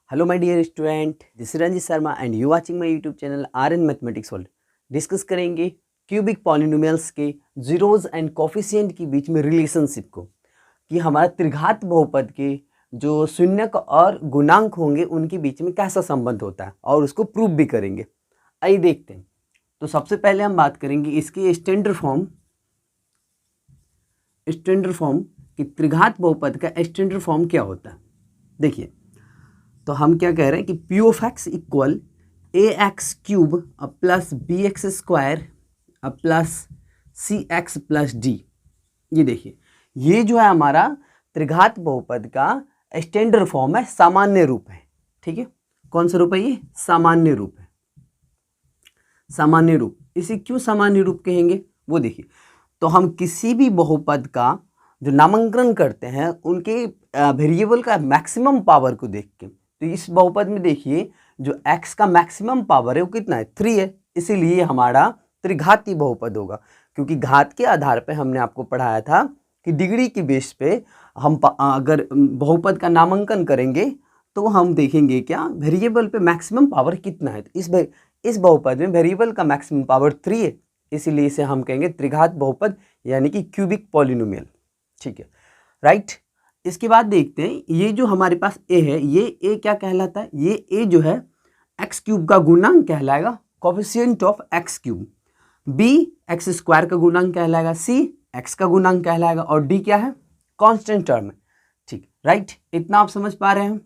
Hello my dear student, this is Ranjit Sharma and you watching my YouTube channel RN Mathematics World। Discuss करेंगे cubic polynomials के zeros and coefficient के बीच में relationship को, कि हमारा त्रिघात बहुपद के जो शून्यक और गुणांक होंगे उनके बीच में कैसा संबंध होता है और उसको प्रूव भी करेंगे। आइए देखते हैं। तो सबसे पहले हम बात करेंगे इसकी स्टैंडर्ड फॉर्म कि त्रिघात बहुपद का स्टैंडर्ड फॉर्म क्या होता है। देखिए, तो हम क्या कह रहे हैं कि P of X equal A X cube plus B X square plus C X plus D. ये देखिए, ये जो है हमारा त्रिघात बहुपद का स्टैंडर्ड फॉर्म है, सामान्य रूप है। ठीक है, कौन सा रूप है ये? सामान्य रूप है। सामान्य रूप, इसे क्यों सामान्य रूप कहेंगे वो देखिए। तो हम किसी भी बहुपद का जो नामकरण करते हैं उनके वेरिएबल का मैक्सिमम पावर को देख के, तो इस बहुपद में देखिए जो x का मैक्सिमम पावर है वो कितना है? 3 है। इसीलिए हमारा त्रिघाती बहुपद होगा, क्योंकि घात के आधार पे हमने आपको पढ़ाया था कि डिग्री के बेस पे हम अगर बहुपद का नामांकन करेंगे तो हम देखेंगे क्या वेरिएबल पे मैक्सिमम पावर कितना है। तो इस बहुपद में वेरिएबल का मैक्सिमम पावर 3 है, इसीलिए इसे हम कहेंगे त्रिघात बहुपद यानी कि क्यूबिक पॉलिनोमियल। ठीक है, राइट। इसके बाद देखते हैं, ये जो हमारे पास a है, ये a क्या कहलाता है? ये a जो है एक्स क्यूब का गुणांक कहलाएगा, coefficient of x cube. b x square का गुणांक कहलाएगा, c x का गुणांक कहलाएगा, और d क्या है? कांस्टेंट टर्म है। ठीक, राइट। इतना आप समझ पा रहे हैं।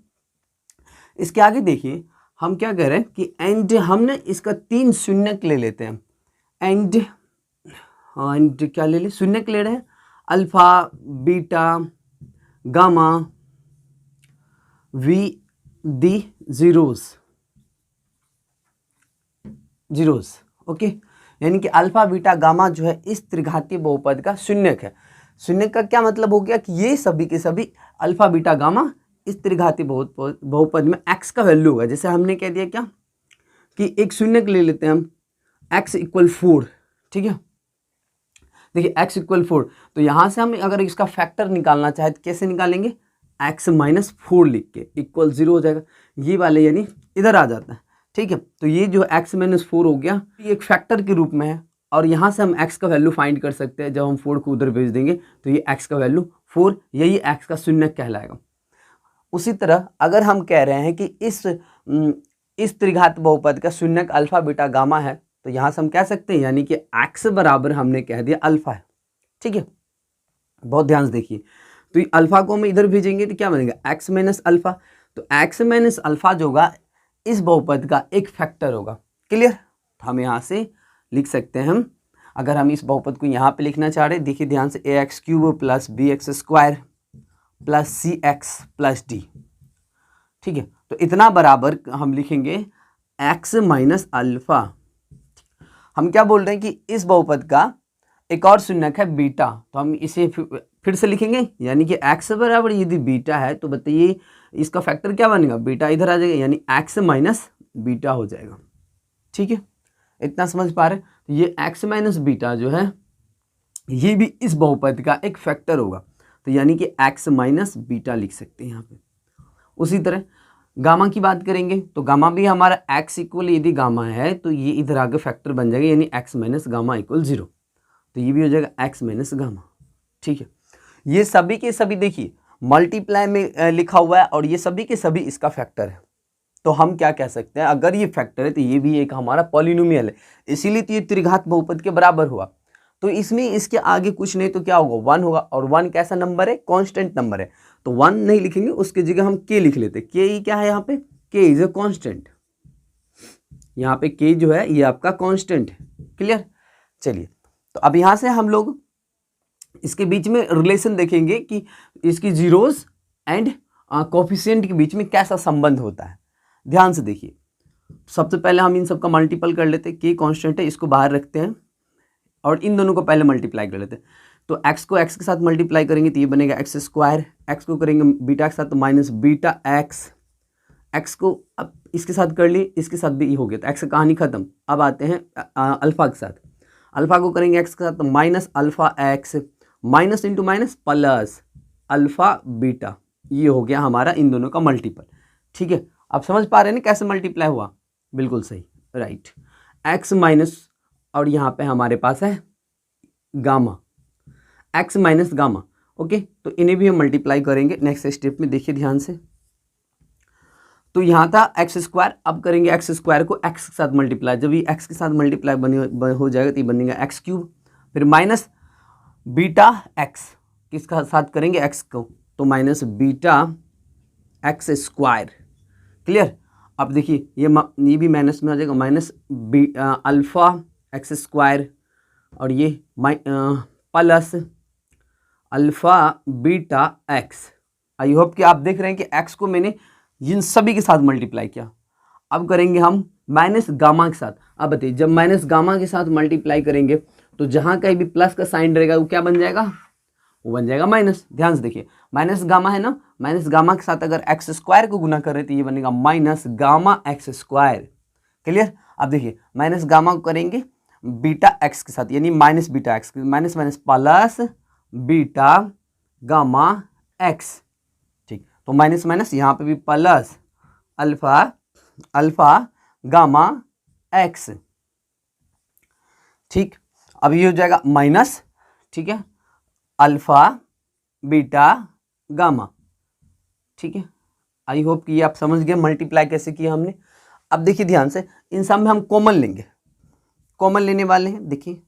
इसके आगे देखिए, हम क्या कह रहे हैं कि एंड हमने इसका 3 शून्यक ले लेते हैं। एंड क्या ले ले? शून्यक ले रहे हैं, alpha, beta, gamma, we the zeros. Okay, यानी कि अल्फा, बीटा, गामा जो है इस त्रिघातीय बहुपद का शून्यक है। शून्यक का क्या मतलब हो गया कि ये सभी के सभी अल्फा, बीटा, गामा इस त्रिघातीय बहुपद में x का वैल्यू होगा। जैसे हमने कह दिया क्या कि एक शून्यक ले लेते हैं हम, x इक्वल 4। ठीक है, देखिए x इक्वल 4, तो यहाँ से हम अगर इसका फैक्टर निकालना चाहे तो कैसे निकालेंगे? x माइनस 4 लिख के इक्वल 0 हो जाएगा, ये वाले यानी इधर आ जाता है। ठीक है, तो ये जो x माइनस 4 हो गया, ये एक फैक्टर के रूप में है, और यहाँ से हम x का वैल्यू फाइंड कर सकते हैं। जब हम 4 को उधर भेज देंगे तो ये x का वैल्यू 4, यही x का शून्यक कहलाएगा। उसी तरह अगर हम कह रहे हैं कि इस त्रिघात बहुपद का शून्यक अल्फा, बीटा, गामा है, तो यहाँ से हम कह सकते हैं यानी कि x बराबर हमने कह दिया अल्फा है। ठीक है, बहुत ध्यान से देखिए। तो अल्फा को हम इधर भेजेंगे तो क्या बनेगा? x minus alpha. तो x माइनस अल्फा जो होगा इस बहुपद का एक फैक्टर होगा। क्लियर? तो हम यहाँ से लिख सकते हैं, हम अगर हम इस बहुपद को यहाँ पे लिखना चाह रहे, देखिए ध्यान से, A X cube plus B X square plus C X plus D. ठीक है, तो इतना बराबर हम लिखेंगे x माइनस अल्फा। हम क्या बोल रहे हैं कि इस बहुपद का एक और शून्यक है बीटा, तो हम इसे फिर से लिखेंगे, यानी कि x बराबर यदि बीटा है तो बताइए इसका फैक्टर क्या बनेगा? बीटा इधर आ जाएगा, यानी x माइनस बीटा हो जाएगा। ठीक है, इतना समझ पा रहे हैं? तो ये x माइनस बीटा जो है ये भी इस बहुपद का एक फैक्टर होगा, तो यानी कि x माइनस बीटा लिख सकते हैं यहाँ पे। उसी तरह गामा की बात करेंगे, तो गामा भी हमारा x इक्वल यदि गामा है तो ये इधर आगे फैक्टर बन जाएगा, यानी x माइनस गामा इक्वल 0, तो ये भी हो जाएगा x माइनस गामा। ठीक है, ये सभी के सभी देखिए मल्टीप्लाई में लिखा हुआ है, और ये सभी के सभी इसका फैक्टर है। तो हम क्या कह सकते हैं, अगर ये फैक्टर है तो ये भी एक हमारा पॉलिनोमियल है, इसीलिए तो ये त्रिघात बहुपद के बराबर हुआ। तो इसमें इसके आगे कुछ नहीं तो क्या होगा? 1 होगा, और 1 कैसा नंबर है? कांस्टेंट नंबर है, तो 1 नहीं लिखेंगे, उसकी जगह हम k लिख लेते। k क्या है यहाँ पे? k is a constant. यहाँ पे k जो है ये आपका कांस्टेंट है। क्लियर? चलिए, तो अब यहाँ से हम लोग इसके बीच में रिलेशन देखेंगे कि इसकी जीरोस एंड कोफिशिएंट के बीच में कैसा संबंध होता है। ध्यान से देखिए, सबसे पहले हम इन सब का मल्टीपल कर लेते हैं। k कांस्टेंट है, इसको बाहर रखते हैं और इन दोनों को पहले मल्टीप्लाई कर लेते हैं। तो x को x के साथ मल्टीप्लाई करेंगे तो ये बनेगा एक्स स्क्वायर, x को करेंगे बीटा के साथ तो माइनस बीटा x को अब इसके साथ कर लिए, इसके साथ भी हो गया, तो x की कहानी खत्म। अब आते हैं अल्फा के साथ, अल्फा को करेंगे x के साथ तो minus alpha x, minus into minus plus alpha beta, ये हो गया हमारा इन दोनों का मल्टीपल। ठीक है, आप समझ पा रहे हैं ना कैसे मल्टीप्लाई हुआ, बिल्कुल सही, राइट। एक्स माइनस, और यहाँ पे हमारे पास है gamma, x minus gamma, okay. तो इन्हें भी हम मल्टीप्लाई करेंगे नेक्स्ट स्टेप में, देखिए ध्यान से। तो यहाँ था एक्स स्क्वायर, अब करेंगे एक्स स्क्वायर को एक्स के साथ मल्टीप्लाई, जब ये एक्स के साथ मल्टीप्लाई हो जाएगा तो ये बनेगा एक्स क्यूब, फिर माइनस बीटा एक्स, किसका साथ करेंगे, एक्स को, तो minus beta x square, clear. अब देखिए ये भी माइनस में आ जाएगा, माइनस अल्फा एक्स स्क्वायर, और ये प्लस अल्फा बीटा एक्स। आई होप कि आप देख रहे हैं कि एक्स को मैंने इन सभी के साथ मल्टीप्लाई किया। अब करेंगे हम माइनस गामा के साथ। अब बताइए, जब माइनस गामा के साथ मल्टीप्लाई करेंगे तो जहां कहीं भी प्लस का साइन रहेगा वो क्या बन जाएगा, वो बन जाएगा माइनस। ध्यान से देखिए, माइनस गामा है ना, माइनस गामा के साथ अगर एक्स स्क्वायर को गुना कर रहे तो ये बनेगा minus gamma x square, clear. अब देखिए माइनस गामा को करेंगे बीटा एक्स के साथ, यानी minus beta x, minus minus plus beta gamma x, ठीक। तो माइनस माइनस यहाँ पे भी प्लस अल्फा गामा एक्स, ठीक। अब ये हो जाएगा माइनस, ठीक है, अल्फा बीटा गामा, ठीक है। आई होप कि ये आप समझ गए मल्टीप्लाई कैसे किया हमने। अब देखिए ध्यान से, इन सब में हम कॉमन लेंगे, कॉमन लेने वाले हैं। देखिए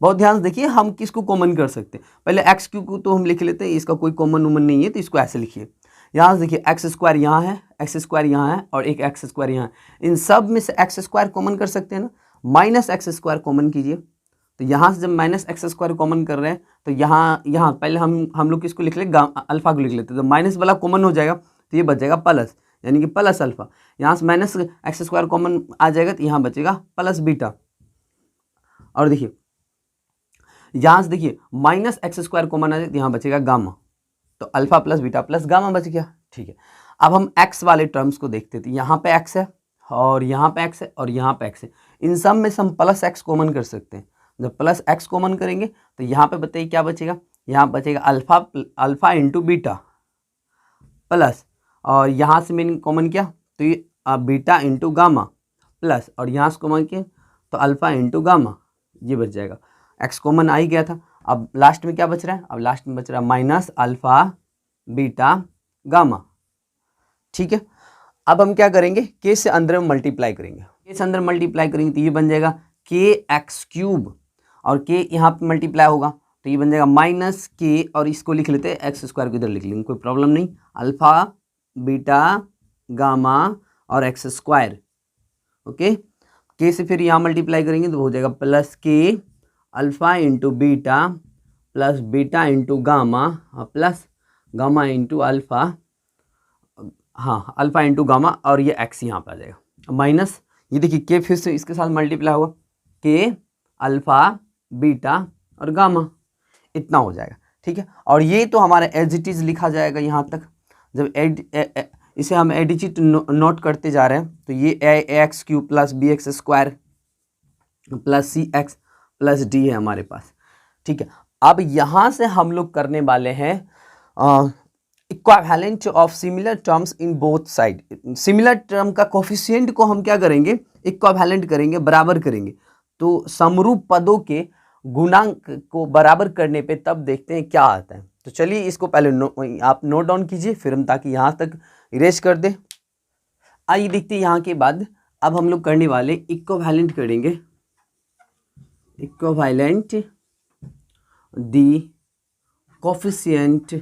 बहुत ध्यान से देखिए, हम किसको कॉमन कर सकते हैं। पहले एक्स क्यू को तो हम लिख लेते हैं, इसका कोई कॉमन वोमन नहीं है तो इसको ऐसे लिखिए। यहाँ से देखिए एक्स स्क्वायर यहाँ है, एक्स स्क्वायर यहाँ है, और एक एक्स स्क्वायर यहाँ है। इन सब में से एक्स स्क्वायर कॉमन कर सकते हैं ना, माइनस एक्स स्क्वायर कॉमन कीजिए। तो यहाँ से जब माइनस एक्स स्क्वायर कॉमन कर रहे हैं तो यहाँ पहले हम लोग किसको लिख लेंगे, अल्फा को लिख लेते हैं। तो माइनस वाला कॉमन हो जाएगा तो ये बच जाएगा प्लस, यानी कि प्लस अल्फा। यहाँ से माइनस एक्स स्क्वायर कॉमन आ जाएगा तो यहाँ बचेगा प्लस बीटा। और देखिए यहाँ से देखिए माइनस एक्स स्क्वायर कॉमन आ जाए तो यहाँ बचेगा गामा, तो alpha plus beta plus gamma बच गया, ठीक है। अब हम एक्स वाले टर्म्स को देखते थे, यहाँ पे एक्स है और यहाँ पे एक्स है और यहाँ पे एक्स है। इन सब में से हम प्लस एक्स कॉमन कर सकते हैं। जब प्लस एक्स कॉमन करेंगे तो यहाँ पे बताइए क्या बचेगा, यहाँ बचेगा अल्फा इंटू बीटा प्लस, और यहाँ से मैंने कॉमन किया तो ये बीटा इंटू गामा प्लस, और यहाँ से कॉमन किया तो अल्फा इंटू गामा, ये बच जाएगा। एक्स कॉमन आ ही गया था। अब लास्ट में क्या बच रहा है, अब लास्ट में बच रहा है माइनस अल्फा बीटा गामा, ठीक है। अब हम क्या करेंगे, के से अंदर में मल्टीप्लाई करेंगे, के से अंदर मल्टीप्लाई करेंगे तो ये बन जाएगा के एक्स क्यूब, और के यहाँ पे मल्टीप्लाई होगा तो ये बन जाएगा माइनस के, और इसको लिख लेते हैं एक्स स्क्वायर को इधर लिख लेंगे, कोई प्रॉब्लम नहीं। अल्फा बीटा गामा और एक्स स्क्वायर, ओके। के से फिर यहाँ मल्टीप्लाई करेंगे तो हो जाएगा प्लस के alpha into beta plus beta into gamma plus gamma into alpha, हाँ अल्फा इंटू गामा, और ये एक्स यहाँ पे आ जाएगा माइनस, ये देखिए के फिर से इसके साथ मल्टीप्लाई हुआ, के अल्फा बीटा और गामा, इतना हो जाएगा, ठीक है। और ये तो हमारा एज इट इज लिखा जाएगा यहाँ तक। जब इसे हम एडिजिट नोट करते जा रहे हैं तो ये A X cube plus B X square plus C X plus D है हमारे पास, ठीक है। अब यहाँ से हम लोग करने वाले हैं equivalent of similar terms in both side. Similar term का कोफिशिएंट को हम क्या करेंगे, इक्विवेलेंट करेंगे, बराबर करेंगे। तो समरूप पदों के गुणांक को बराबर करने पे तब देखते हैं क्या आता है। तो चलिए इसको पहले आप नोट डाउन कीजिए, फिर हम ताकि यहाँ तक इरेज कर दे। आइए देखते हैं यहाँ के बाद अब हम लोग करने वाले इक्विवेलेंट करेंगे, equivalent the coefficient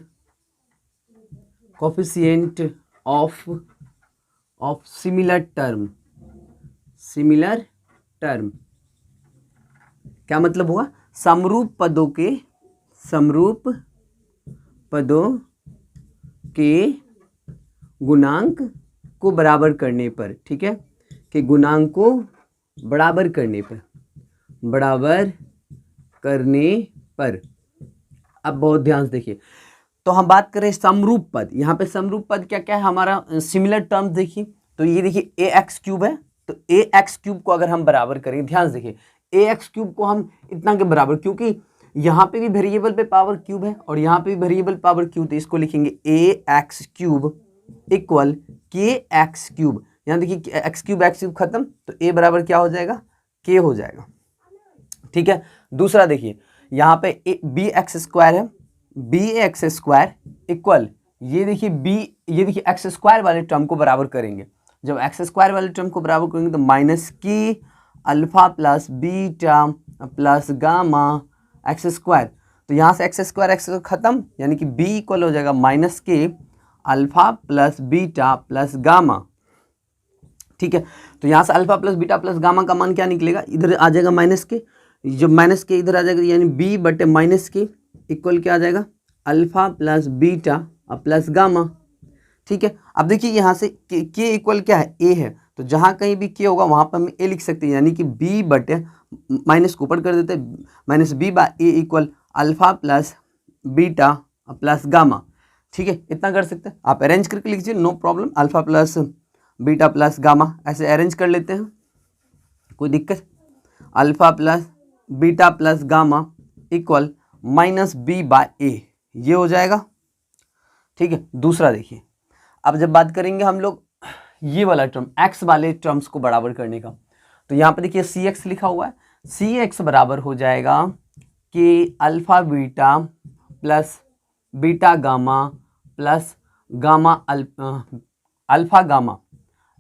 of similar term. क्या मतलब हुआ, समरूप पदों के गुणांक को बराबर करने पर, ठीक है, कि गुणांक को बराबर करने पर। अब बहुत ध्यान से देखिए, तो हम बात करें समरूप पद। यहाँ पे समरूप पद क्या क्या है हमारा, सिमिलर टर्म्स देखिए। तो ये देखिए ए एक्स क्यूब है, तो ए एक्स क्यूब को अगर हम बराबर करेंगे, ध्यान से देखिए ए एक्स क्यूब को हम इतना के बराबर, क्योंकि यहाँ पे भी वेरिएबल पे पावर क्यूब है और यहाँ पे भी वेरिएबल पावर क्यूब, तो इसको लिखेंगे ए एक्स क्यूब इक्वल के एक्स क्यूब। यहाँ देखिए एक्स क्यूब खत्म, तो ए बराबर क्या हो जाएगा, के हो जाएगा। ठीक है, दूसरा देखिए यहाँ पे बी एक्स स्क्वायर है, बी एक्स स्क्वायर इक्वल ये देखिए एक्स स्क्वायर वाले टर्म को बराबर करेंगे। जब एक्स स्क्वायर वाले टर्म को बराबर करेंगे तो माइनस के alpha plus beta plus gamma x square, तो यहाँ से एक्स स्क्वायर खत्म, यानी कि बी इक्वल हो जाएगा माइनस के alpha plus beta plus gamma. ठीक है, तो यहाँ से alpha plus beta plus gamma का मान क्या निकलेगा, इधर आ जाएगा माइनस के, जब माइनस के इधर आ जाएगा यानी बी बटे माइनस के इक्वल क्या आ जाएगा, alpha plus beta plus gamma. ठीक है, अब देखिए यहाँ से के इक्वल क्या है, ए है, तो जहाँ कहीं भी के होगा वहाँ पर हम ए लिख सकते हैं, यानी कि बी बटे माइनस को ऊपर कर देते हैं, minus B by A equal alpha plus beta plus gamma. ठीक है, इतना कर सकते हैं, आप अरेंज करके लिखिए, no problem. Alpha plus beta plus gamma ऐसे अरेंज कर लेते हैं, कोई दिक्कत। Alpha plus beta plus gamma equal minus B by A, ये हो जाएगा। ठीक है, दूसरा देखिए, अब जब बात करेंगे हम लोग ये वाला टर्म एक्स वाले टर्म्स को बराबर करने का, तो यहाँ पे देखिए सी एक्स लिखा हुआ है, सी एक्स बराबर हो जाएगा कि alpha beta plus beta gamma plus gamma alpha gamma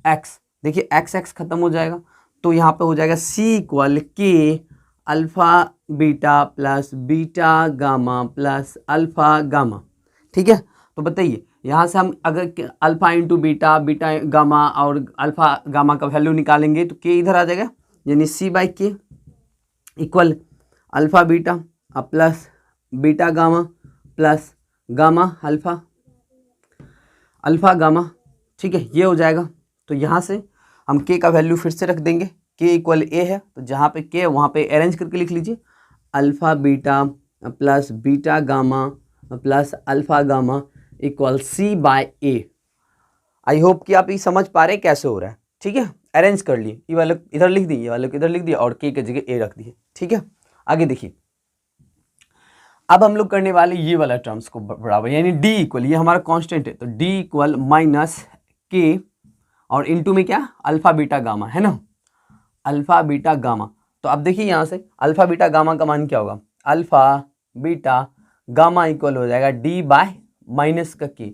x. देखिए एक्स एक्स खत्म हो जाएगा, तो यहाँ पे हो जाएगा सी इक्वल के alpha beta plus beta gamma plus alpha gamma. ठीक है, तो बताइए यहाँ से हम अगर alpha into beta beta gamma और अल्फा गामा का वैल्यू निकालेंगे तो के इधर आ जाएगा, यानी सी बाई के equal alpha beta plus beta gamma plus gamma alpha gamma. ठीक है, ये हो जाएगा, तो यहाँ से हम के का वैल्यू फिर से रख देंगे, के इक्वल ए है, तो जहाँ पे के है वहाँ पे अरेंज करके लिख लीजिए, alpha beta plus beta gamma plus alpha gamma equal C by A. I hope कि आप ये समझ पा रहे हैं कैसे हो रहा है। ठीक है, अरेंज कर लिए, ये वाले इधर लिख दिए, ये वाले इधर लिख दिए और के की जगह ए रख दिए। ठीक है, आगे देखिए, अब हम लोग करने वाले ये वाला टर्म्स को बराबर, यानी डी इक्वल, ये हमारा कांस्टेंट है, तो डी इक्वल माइनस के और इनटू में क्या अल्फा बीटा गामा है ना, अल्फा बीटा गामा। तो अब देखिए यहाँ से अल्फा बीटा गामा का मान क्या होगा, अल्फा बीटा गामा इक्वल हो जाएगा डी बाय माइनस का के,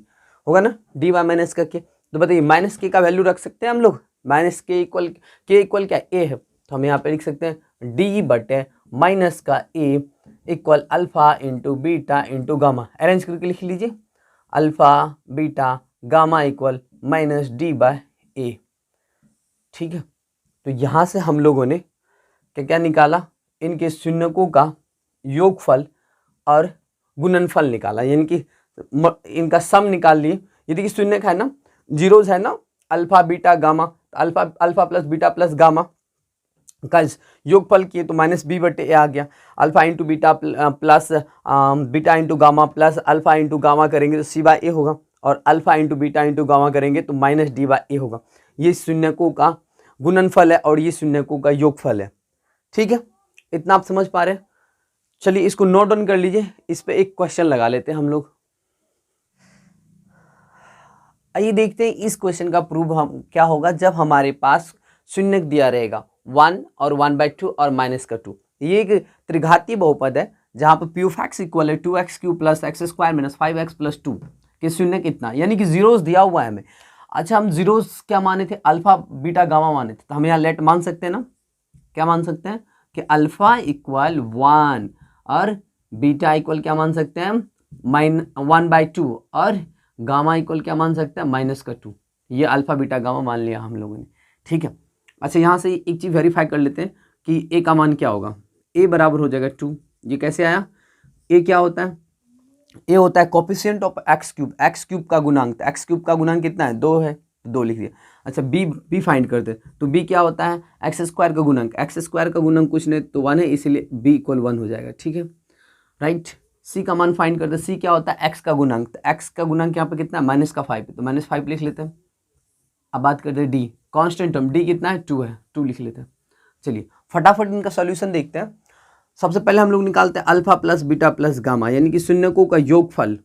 होगा ना, डी बाय माइनस का के। तो बताइए माइनस के का वैल्यू रख सकते हैं हम लोग, माइनस के इक्वल क्या ए है, तो हम यहाँ पे लिख सकते हैं डी बटे माइनस का A equal alpha into beta into gamma. Arrange करके लिख लीजिए, alpha beta gamma equal minus D by A. ठीक है, तो यहाँ से हम लोगों ने क्या क्या निकाला, इनके शून्यकों का योगफल और गुणनफल निकाला, यानी कि इनका सम निकाल लिए। ये देखिए शून्यक है ना, जीरोज है ना, alpha beta gamma, alpha plus beta plus gamma का योगफल किए तो माइनस बी बटे ए आ गया। Alpha into beta plus beta into gamma plus alpha into gamma करेंगे तो सी बाय ए होगा, और alpha into beta into gamma करेंगे तो माइनस डी बाय ए होगा। ये शून्यकों का गुणनफल है और ये शून्यकों का योगफल है। ठीक है, इतना आप समझ पा रहे हैं। चलिए इसको नोट डाउन कर लीजिए, इस पे एक क्वेश्चन लगा लेते हैं हम लोग। आइए देखते हैं इस क्वेश्चन का प्रूफ हम क्या होगा जब हमारे पास शून्यक दिया रहेगा 1 और 1/2 और माइनस का 2। ये एक त्रिघातीय बहुपद है जहाँ पर पी ऑफ एक्स इक्वल है 2x³ plus x square minus 5x plus 2 के शून्यक इतना, यानी कि जीरोस दिया हुआ है हमें। अच्छा, हम जीरोस क्या माने थे, अल्फा बीटा गामा माने थे, तो हम यहाँ लेट मान सकते हैं ना, क्या मान सकते हैं कि अल्फा इक्वल 1 और बीटा इक्वल क्या मान सकते हैं 1/2 और गामा इक्वल क्या मान सकते हैं माइनस का 2। ये अल्फा बीटा गामा मान लिया हम लोगों ने। ठीक है, अच्छा यहाँ से एक चीज़ वेरीफाई कर लेते हैं कि ए का मान क्या होगा, ए बराबर हो जाएगा 2। ये कैसे आया, ए क्या होता है, ए होता है कोफिशिएंट ऑफ x³ का गुणांक। x³ का गुणांक कितना है, 2 है, 2 लिख दिया। अच्छा बी फाइंड करते हैं, तो बी क्या होता है x² का गुणांक, x² का गुणांक कुछ नहीं तो 1 है, इसीलिए b इक्वल 1 हो जाएगा। ठीक है, राइट। सी का मान फाइंड करते हैं, सी क्या होता है x का गुणांक, तो x का गुणांक यहाँ पे कितना है -5 है, तो -5 लिख लेते हैं। अब बात करते हैं डी, कांस्टेंट टर्म डी कितना है 2 है, 2 लिख लेते हैं। चलिए फटाफट इनका सॉल्यूशन देखते हैं। सबसे पहले हम लोग निकालते हैं alpha plus beta plus gamma, यानी कि शून्यकों का योगफल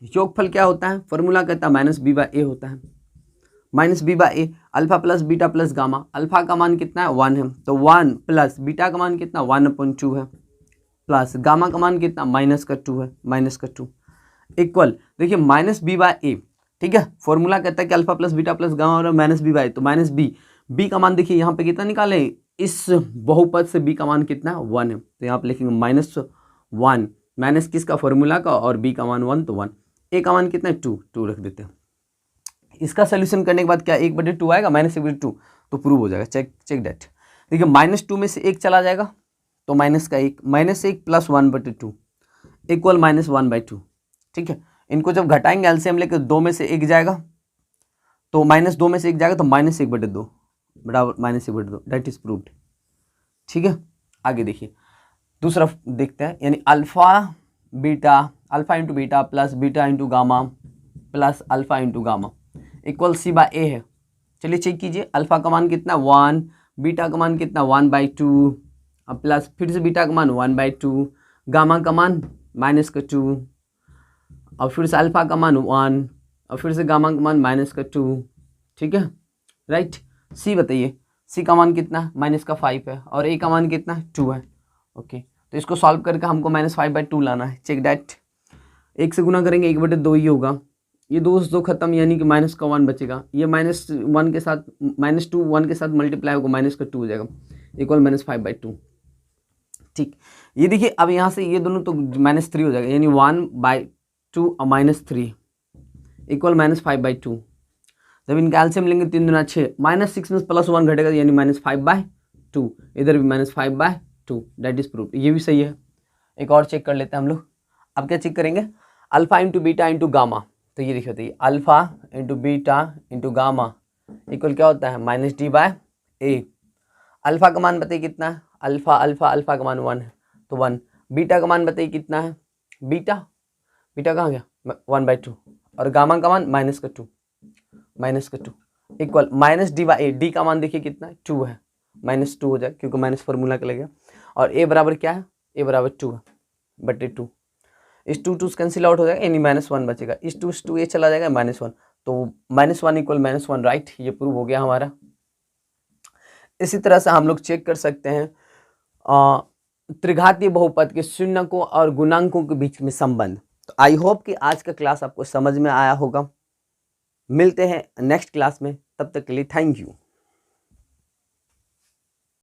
योगफल क्या होता है, फॉर्मूला कहता है माइनस बी बाई ए होता है, minus B by A. Alpha plus beta plus gamma, alpha का मान कितना है 1 है, तो 1 प्लस बीटा का मान कितना 1/2 है, प्लस गामा का मान कितना -2 है, -2 इक्वल, देखिए माइनस बी बाई ए, ठीक है। फॉर्मूला कहता है कि alpha plus beta plus gamma और माइनस बी बाई, तो माइनस बी का मान देखिए यहाँ पे कितना निकाले, इस बहुपद से बी का मान कितना 1 है, तो यहाँ पे लिखेंगे -1, माइनस किसका, फॉर्मूला का, और बी का मान 1, तो 1, ए का मान कितना है 2 रख देते हैं। इसका सोल्यूशन करने के बाद क्या 1/2 आएगा, -1/2, तो प्रूव हो जाएगा, चेक डेट। देखिए -2 में से 1 चला जाएगा तो -1, -1 प्लस 1/2 इक्वल -1/2, ठीक है। इनको जब घटाएंगे एलसीएम लेकर 2 में से 1 जाएगा, तो -2 में से 1 जाएगा तो -1/2 बराबर -1/2, डेट इज प्रूव्ड, ठीक है। आगे देखिए दूसरा देखते हैं, यानी alpha into beta plus beta into gamma plus alpha into gamma equal C by A है। चलिए चेक कीजिए, अल्फा का मान कितना 1, बीटा का मान कितना 1/2, अब प्लस फिर से बीटा का मान 1/2, गामा का मान -2, और फिर से अल्फा का मान 1, और फिर से गामा का मान -2, ठीक है, राइट। सी बताइए, सी का मान कितना -5 है, और ए का मान कितना 2 है, ओके। तो इसको सॉल्व करके हमको -5/2 लाना है, चेक डैट। 1 से गुना करेंगे 1/2 ही होगा, ये 2 से 2 खत्म, यानी कि -1 बचेगा, ये -1 के साथ -2 1 के साथ मल्टीप्लाई होगा, -2 हो जाएगा इक्वल -5/2, ठीक। ये देखिए अब यहाँ से ये दोनों तो -3 हो जाएगा, यानी 1/2 -3 इक्वल -5/2। जब इनका एलसीएम लेंगे 3 दूना 6, -6 में +1 घटेगा यानी -5/2, इधर भी -5/2, डेट इज प्रूव्ड, ये भी सही है। एक और चेक कर लेते हैं हम लोग। अब क्या चेक करेंगे, alpha into beta into gamma, तो ये देखिए बताइए alpha into beta into gamma equal क्या होता है -d/a। अल्फा का मान बताइए कितना है, अल्फा का मान 1 है, तो 1। बीटा का मान बताइए कितना है, बीटा कहाँ गया 1/2, और गामा का मान -2 इक्वल -d/a। डी का मान देखिए कितना है 2 है, -2 हो जाए क्योंकि माइनस फॉर्मूला का लगेगा, और a बराबर क्या है, a बराबर 2 है बटे 2, इस 2 कैंसिल आउट हो जाएगा यानी -1 बचेगा, इस 2 ये चला जाएगा -1, तो -1 इक्वल -1, राइट, ये प्रूव हो गया हमारा। इसी तरह से हम लोग चेक कर सकते हैं त्रिघातीय बहुपद के शून्यकों और गुणांकों के बीच में संबंध। तो आई होप कि आज का क्लास आपको समझ में आया होगा। मिलते हैं नेक्स्ट क्लास में, तब तक के लिए थैंक यू।